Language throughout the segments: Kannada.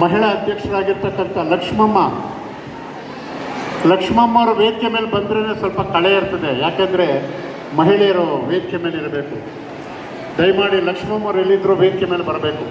ಮಹಿಳಾ ಅಧ್ಯಕ್ಷರಾಗಿರ್ತಕ್ಕಂಥ ಲಕ್ಷ್ಮಮ್ಮವರು ವೇದಿಕೆ ಮೇಲೆ ಬಂದ್ರೇ ಸ್ವಲ್ಪ ಕಳೆ ಇರ್ತದೆ. ಯಾಕೆಂದರೆ ಮಹಿಳೆಯರು ವೇದಿಕೆ ಮೇಲೆ ಇರಬೇಕು. ದಯಮಾಡಿ ಲಕ್ಷ್ಮಮ್ಮವರು ಎಲ್ಲಿದ್ದರೂ ವೇದಿಕೆ ಮೇಲೆ ಬರಬೇಕು.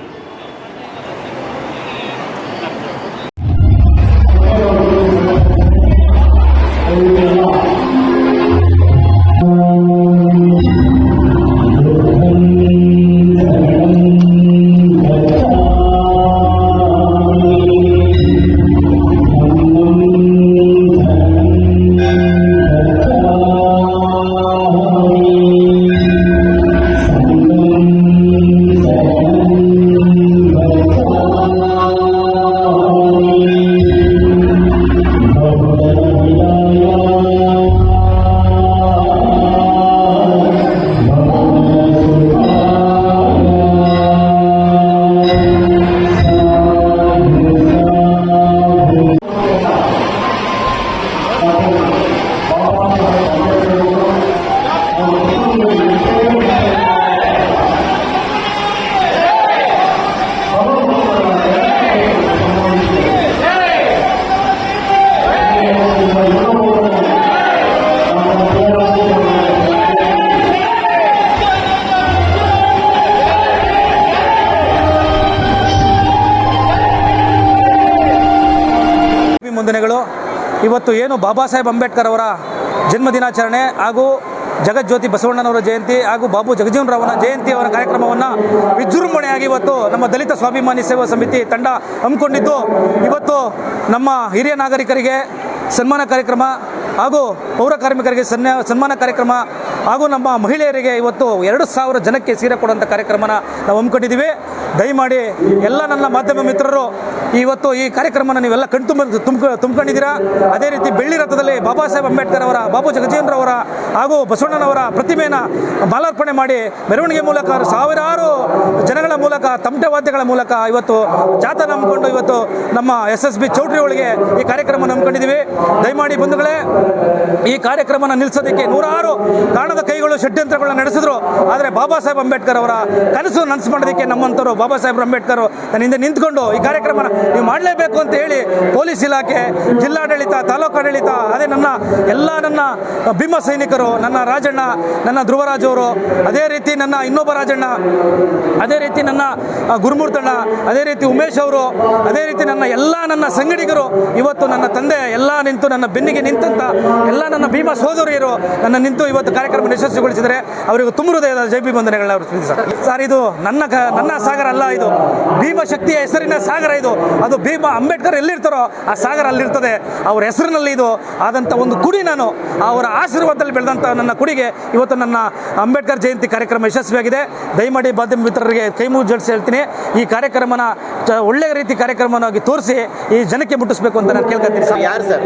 ವಂದನೆಗಳು. ಇವತ್ತು ಏನು ಬಾಬಾ ಸಾಹೇಬ್ ಅಂಬೇಡ್ಕರ್ ಅವರ ಜನ್ಮದಿನಾಚರಣೆ ಹಾಗೂ ಜಗಜ್ಯೋತಿ ಬಸವಣ್ಣನವರ ಜಯಂತಿ ಹಾಗೂ ಬಾಬು ಜಗಜೀವನ್ ರಾವ್ನ ಜಯಂತಿ ಅವರ ಕಾರ್ಯಕ್ರಮವನ್ನು ವಿಜೃಂಭಣೆಯಾಗಿ ಇವತ್ತು ನಮ್ಮ ದಲಿತ ಸ್ವಾಭಿಮಾನಿ ಸೇವಾ ಸಮಿತಿ ತಂಡ ಹಮ್ಮಿಕೊಂಡಿದ್ದು, ಇವತ್ತು ನಮ್ಮ ಹಿರಿಯ ನಾಗರಿಕರಿಗೆ ಸನ್ಮಾನ ಕಾರ್ಯಕ್ರಮ ಹಾಗೂ ಪೌರ ಕಾರ್ಮಿಕರಿಗೆ ಸನ್ಮಾನ ಕಾರ್ಯಕ್ರಮ ಹಾಗೂ ನಮ್ಮ ಮಹಿಳೆಯರಿಗೆ ಇವತ್ತು 2,000 ಜನಕ್ಕೆ ಸೀರೆ ಕೊಡುವಂಥ ಕಾರ್ಯಕ್ರಮನ ನಾವು ಹಮ್ಮಿಕೊಂಡಿದ್ದೀವಿ. ದಯಮಾಡಿ ಎಲ್ಲ ನನ್ನ ಮಾಧ್ಯಮ ಮಿತ್ರರು ಇವತ್ತು ಈ ಕಾರ್ಯಕ್ರಮನ ನೀವೆಲ್ಲ ತುಂಬಿಕೊಂಡಿದ್ದೀರಾ. ಅದೇ ರೀತಿ ಬೆಳ್ಳಿ ರಥದಲ್ಲಿ ಬಾಬಾ ಸಾಹೇಬ್ ಅಂಬೇಡ್ಕರ್ ಅವರ, ಬಾಬು ಜಗಜೀವನ್ ರಾವ್ ಅವರ ಹಾಗೂ ಬಸವಣ್ಣನವರ ಪ್ರತಿಮೆಯನ್ನು ಮಾಲಾರ್ಪಣೆ ಮಾಡಿ ಮೆರವಣಿಗೆ ಮೂಲಕ ಸಾವಿರಾರು ಜನಗಳ ಮೂಲಕ ತಮಟೆ ವಾದ್ಯಗಳ ಮೂಲಕ ಇವತ್ತು ಜಾಥಾ ನಂಬಿಕೊಂಡು ಇವತ್ತು ನಮ್ಮ SSB ಚೌಟ್ರಿ ಒಳಗೆ ಈ ಕಾರ್ಯಕ್ರಮ ನಂಬಿಕೊಂಡಿದ್ದೀವಿ. ದಯಮಾಡಿ ಬಂಧುಗಳೇ, ಈ ಕಾರ್ಯಕ್ರಮನ ನಿಲ್ಲಿಸೋದಕ್ಕೆ ನೂರಾರು ಕಾಣದ ಕೈಗಳು ಷಡ್ಯಂತ್ರಗಳನ್ನ ನಡೆಸಿದ್ರು. ಆದರೆ ಬಾಬಾ ಸಾಹೇಬ್ ಅಂಬೇಡ್ಕರ್ ಅವರ ಕನಸು ನನಸು ಮಾಡೋದಕ್ಕೆ ನಮ್ಮಂಥವ್ರು ಬಾಬಾ ಸಾಹೇಬ್ ಅಂಬೇಡ್ಕರ್ ನನ್ನ ಹಿಂದೆ ನಿಂತ್ಕೊಂಡು ಈ ಕಾರ್ಯಕ್ರಮನ ನೀವು ಮಾಡಲೇಬೇಕು ಅಂತ ಹೇಳಿ ಪೊಲೀಸ್ ಇಲಾಖೆ, ಜಿಲ್ಲಾಡಳಿತ, ತಾಲೂಕು ಆಡಳಿತ, ಅದೇ ನನ್ನ ಭೀಮ ಸೈನಿಕರು, ನನ್ನ ರಾಜಣ್ಣ, ನನ್ನ ಧ್ರುವರಾಜ್ ಅವರು, ಅದೇ ರೀತಿ ನನ್ನ ಇನ್ನೊಬ್ಬ ರಾಜಣ್ಣ, ಅದೇ ರೀತಿ ನನ್ನ ಗುರುಮೂರ್ತಣ್ಣ, ಅದೇ ರೀತಿ ಉಮೇಶ್ ಅವರು, ಅದೇ ರೀತಿ ನನ್ನ ಸಂಗಡಿಗರು, ಇವತ್ತು ನನ್ನ ತಂದೆ ಎಲ್ಲ ನಿಂತು ನನ್ನ ಬೆನ್ನಿಗೆ ನಿಂತಂತ ಎಲ್ಲ ನನ್ನ ಭೀಮ ಸೋದರಿಯರು ನನ್ನ ನಿಂತು ಇವತ್ತು ಕಾರ್ಯಕ್ರಮ ಯಶಸ್ವಿಗೊಳಿಸಿದರೆ ಅವರಿಗೂ ತುಂಬ ಹೃದಯದ ಜೈ ಭೀಮ್ ವಂದನೆಗಳನ್ನ ಅರ್ಪಿಸ್ತೀನಿ ಸರ್. ಇದು ನನ್ನ ಸಾಗರ ಅಲ್ಲ, ಇದು ಭೀಮ ಶಕ್ತಿಯ ಹೆಸರಿನ ಸಾಗರ. ಇದು ಅದು ಭೀಮ ಅಂಬೇಡ್ಕರ್ ಎಲ್ಲಿರ್ತಾರೋ ಆ ಸಾಗರ ಅಲ್ಲಿರ್ತದೆ. ಅವ್ರ ಹೆಸರಿನಲ್ಲಿ ಇದು ಆದಂಥ ಒಂದು ಕುಡಿ, ನಾನು ಅವರ ಆಶೀರ್ವಾದದಲ್ಲಿ ಬೆಳೆದಂಥ ನನ್ನ ಕುಡಿಗೆ ಇವತ್ತು ನನ್ನ ಅಂಬೇಡ್ಕರ್ ಜಯಂತಿ ಕಾರ್ಯಕ್ರಮ ಯಶಸ್ವಿಯಾಗಿದೆ. ದಯಮಾಡಿ ಮಾಧ್ಯಮ ಮಿತ್ರರಿಗೆ ಕೈ ಮುಗಿದು ಜೋಡಿಸಿ ಹೇಳ್ತೀನಿ, ಈ ಕಾರ್ಯಕ್ರಮನ ಒಳ್ಳೆಯ ರೀತಿ ಕಾರ್ಯಕ್ರಮವಾಗಿ ತೋರಿಸಿ ಈ ಜನಕ್ಕೆ ಮುಟ್ಟಿಸ್ಬೇಕು ಅಂತ ನಾನು ಕೇಳ್ಕೊತೀನಿ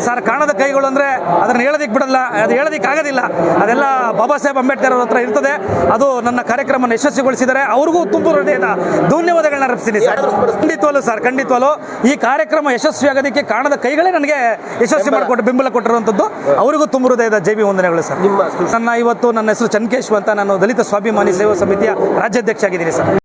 ಸರ್. ಕಾಣದ ಕೈಗಳು ಅಂದರೆ ಅದನ್ನು ಹೇಳೋದಕ್ಕೆ ಬಿಡಲ್ಲ, ಅದು ಹೇಳೋದಕ್ಕೆ ಆಗೋದಿಲ್ಲ. ಅದೆಲ್ಲ ಬಾಬಾ ಸಾಹೇಬ್ ಅಂಬೇಡ್ಕರ್ ಅವ್ರ ಹತ್ರ ಇರ್ತದೆ. ಅದು ನನ್ನ ಕಾರ್ಯಕ್ರಮನ ಯಶಸ್ವಿಗೊಳಿಸಿದರೆ ಅವ್ರಿಗೂ ತುಂಬ ಹೃದಯದ ಧನ್ಯವಾದಗಳನ್ನ ಅರ್ಪಿಸ್ತೀನಿ ಸರ್. ಖಂಡಿತವಾಲು ಈ ಕಾರ್ಯಕ್ರಮ ಯಶಸ್ವಿ ಆಗೋದಕ್ಕೆ ಕಾಣದ ಕೈಗಳೇ ನನಗೆ ಯಶಸ್ವಿ ಮಾಡಿಕೊಟ್ಟು ಬೆಂಬಲ ಕೊಟ್ಟಿರುವಂಥದ್ದು. ಅವರಿಗೂ ತುಂಬ ಹೃದಯದ ಜೈ ಭೀಮ್ ವಂದನೆಗಳು ಸರ್. ನನ್ನ ಹೆಸರು ಚನ್ಕೇಶ್ವ ಅಂತ, ನಾನು ದಲಿತ ಸ್ವಾಭಿಮಾನಿ ಸೇವಾ ಸಮಿತಿಯ ರಾಜ್ಯಾಧ್ಯಕ್ಷ ಆಗಿದ್ದೀನಿ ಸರ್.